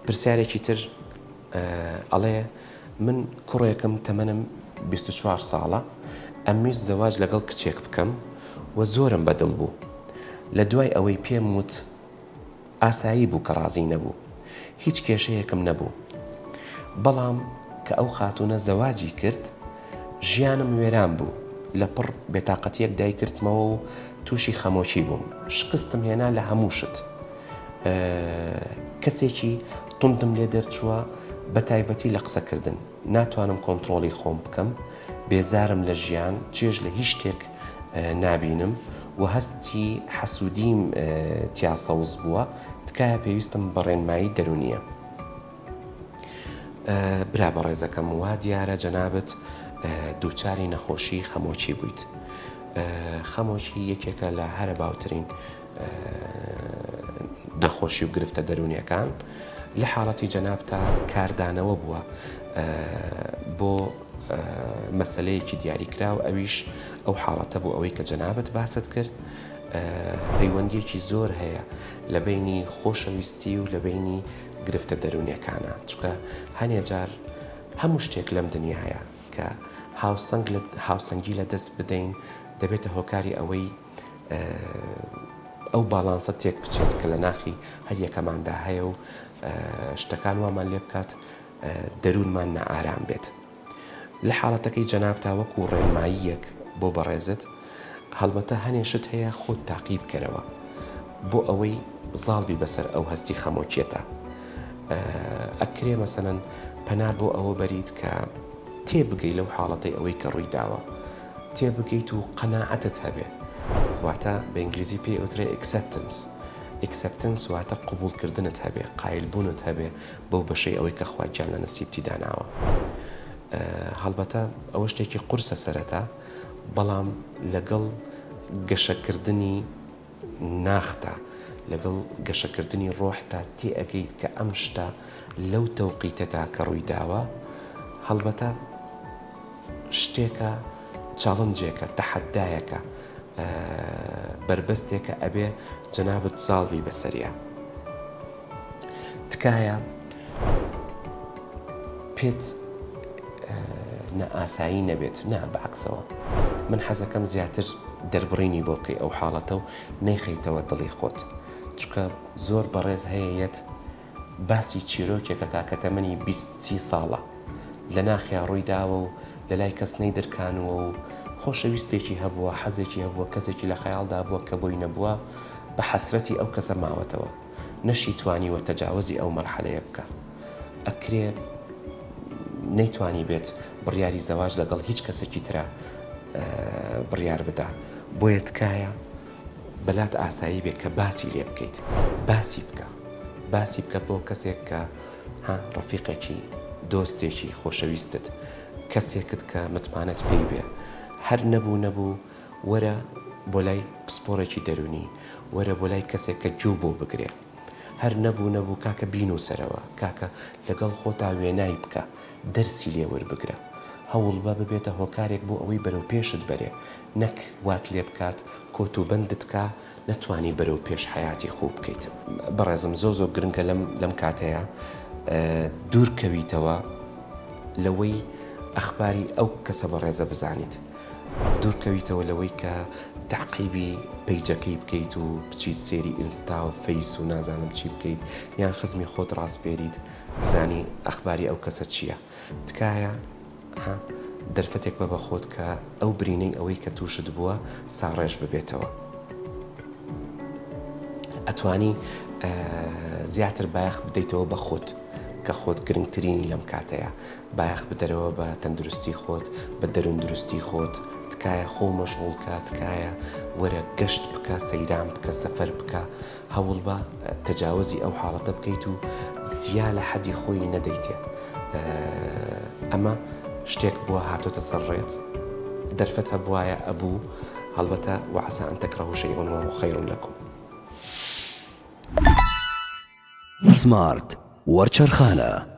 پرسیارێکی تر ئەڵێ من کوڕێکم تەمەنم 24 ساڵە ئەمویست زەواج لەگەڵ کچێک بکەم و زۆرم بەدڵ بوو لە دوای ئەوەی پێم وت ئاسایی بوو کە ڕازی نەبوو هیچ کێشەیەکم نەبوو بەڵام کە ئەو خاتونە زەواجی کرد ژیانم وێران بوو لە پڕ بێتاقەتیەک دایکردمەوە و تووشی خەمۆکی بووم شکستم هێنا لە هەموو شت کەسێکی توندم لێ دەرچووە بە تایبەتی لە قسەکردن ناتوانم کۆنتترۆڵی خۆم بکەم بێزارم لە ژیان چێژ لە هیچ شتێک نابینم و هەستی حەسوودیم تیاسەوز بووە تکایە پێویستم بە ڕێنمایی دەرونیە برا بە ڕێزەکەم وا دیارە جەنابەت دووچاری نەخۆشی خەمۆکی بوویت خەمۆکی یەکێکە لە هەرە باوترین نەخۆشی و گرفتە دەرونیەکان لە حاڵەتی جەنابتا کاردانەوە بووە بۆ مەسەلەیەکی دیاریکرا و ئەویش ئەو حاڵەتە بوو ئەوەی کە جەنابەت باست کرد پەیوەندیەکی زۆر هەیە لە بینی خۆشەویستی و لە بینی گرفتە دەرونیەکانە چونکە هەنێ جار هەموو شتێک لەم دنیاە کە هاوسەنگی لە دەست بدەین دەبێتە هۆکاری ئەوەی ئەو باڵانسە تێک بچێت کە لە ناخی هەر یەکەماندا هەیە و شتەکان وامان لێ بکات دەروونمان نەئارام بێت لە حاڵەتەکەی جەنابتا وەکو ڕێنماییەک بۆ بەڕێزت هەڵبەتە هەنێشت هەیە خۆت تاقی بکەرەوە بۆ ئەوەی زاڵبی بەسەر ئەو هەستی خەمۆکیێتە ئەکرێ مەسەنەن پەنا بۆ ئەوە بەریت کە تێبگەی لەو حاڵەتەی ئەوەی کە ڕووی داوە تێبگەیت و قەناعەتت هەبێ واتە بە ئینگلیزی پێی ئەوترێ ئەکسەپتنس واتە قبولکردنت هەبێ قایلبوونت هەبێ بەو بەشەی ئەوەی کە خوا گیان لە نەسیبتی داناوە هەڵبەتە ئەوە شتێکی قورسە سەرەتا بەڵام لەگەڵ گەشەکردنی ناختە لەگەڵ گەشەکردنی ڕۆحتا تێ ئەگەیت کە ئەم شتە لەو تەوقیتەتا کە ڕووی داوە هەڵبەتە شتێکە چاڵنجێکە تەحەدایەکە بربەستێکە ئەبێ جەنابەت زاڵبی بەسەریە تکایە پێت نە ئاسایی نەبێت نا بەعکسەوە من حەزەکەم زیاتر دەربڕینی بۆ بکەی ئەو حاڵەتە و نەیخەیتەوە دڵی خۆت چونکە زۆر بەڕێز هەیەیەت باسی چیرۆکێکە کاکە تەمەنی 20 ساڵە لە ناخیا ڕووی داوە و لە لای کەس نەیدرکانوە و خۆشەویستێکی هەبووە حەزێکی هەبووە کەسێکی لە خەیاڵدا بووە کە بۆی نەبووە بە حەسرەتی ئەو کەسە ماوەتەوە نەشی توانیوە تەجاوزی ئەو مەرحەلەیە بکە ئەکرێ نەیتوانی بێت بڕیاری زەواج لەگەڵ هیچ کەسێکی ترە بڕیار بدا بۆیە تکایە بەلات ئاسایی بێت کە باسی لێ بکەیت باسی بکە بۆ کەسێک کە ڕەفیقێکی دۆستێکی خۆشەویستت کەسێکت کە متمانەت پێی بێ هەر نەبوو وەرە بۆ لای پسپۆڕێکی دەرونی وەرە بۆ لای کەسێک کە گوێ بۆ بگرێ هەر نەبوو کاکە بین و سەرەوە کاکە لەگەڵ خۆتا وێنای بکە دەرسی لێ وەربگرە هەوڵ بە ببێتە هۆکارێک بۆ ئەوەی بەرەو پێشت بەرێ نەک وات لێ بکات کۆت و بەندت کا نەتوانی بەرەو پێش حیاتی خوب بکەیت بەڕێزم زۆر گرنگە لەم کاتەیە دوورکەویتەوە لەوەی ئەخباری ئەو کەسە بەڕێزە بزانیت دوورکەویتەوە لەوەی کە تعقیبی پەیجەکەی بکەیت و بچیت سێری ئینستا و فەیس و نازانم چی بکەیت یان خزمی خۆت ڕاستپێریت بزانی ئەخباری ئەو کەسە چییە تکایە دەرفەتێک بە خۆت کە ئەو برینەی ئەوەی کە تووشت بووە ساڕێژ ببێتەوە ئەتوانی زیاتر بایەخ بدەیتەوە بە خۆت کە خۆت گرنگترینی لەم کاتەیە بایەخ بدەرەوە بە تەندروستی خۆت بە دەرون دروستی خۆت تکایە خۆ مەشغوڵکە تکایە وەرە گەشت بکە سەیران بکە سەفەر بکە هەوڵ بە تەجاوزی ئەو حاڵەتە بکەیت و زیا لە حەدی خۆی نەدەیتێ ئەمە شتێک بووە هاتۆتە سەرڕێت دەرفەت هەبوایە ئەبوو هەڵبەتە وعسى أن تكرهوا شيئا وهو خير لكم. سمارت وەرچەرخانە